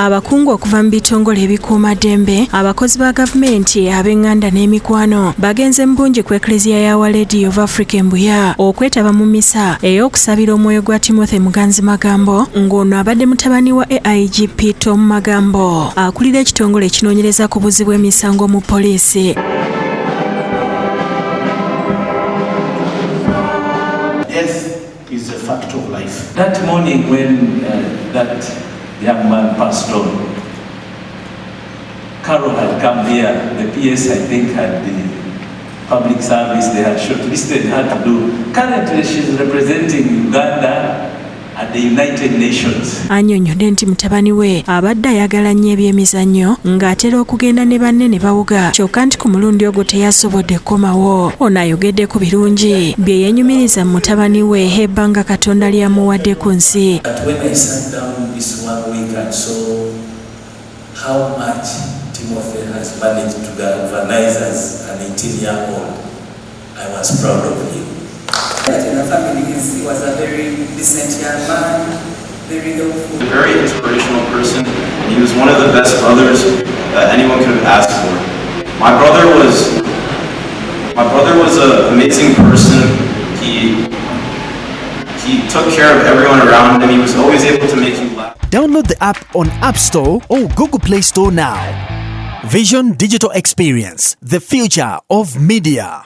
Abakungu okuva mu bitongole ebikuumaddembe, abakozi ba gavumenti, ab'enganda n'emikwano bagenze mu bungi ku Eklezia ya Our Lady of Africa Mbuya okwetaba mu misa ey'okusabira omwoyo gwa Timothy Muganzi Magambo, ng'ono abadde mutabani wa AIGP Tom Magambo akulira ekitongole ekinoonyereza ku buzzi bw'emisango mu poliisi. Death is a fact of life. That morning when that young man passed on, Carol had come here. The PS, I think, had the public service. They had shortlisted her to do. Currently, she's representing Uganda at the United Nations. Annyonnyodde nti mutabani we abadde ayagala nnyo ebyemizannyo ng'atera okugenda ne banne ne bawuga, kyokka nti ku mulundi ogwo teyasobodde kkomawo. Ono ayogedde ku birungi bye yeenyumiriza mu mutabani we ebbanga Katonda lyamuwadde ku nsi. When I sat down this 1 week and saw how much Timothy has managed to galvanize as an 18-year-old, I was proud of him. In the family, he was a very decent young man, very helpful. A very inspirational person. He was one of the best brothers that anyone could have asked for. My brother was an amazing person. He took care of everyone around him. He was always able to make you laugh. Download the app on App Store or Google Play Store now. Vision Digital Experience, the future of media.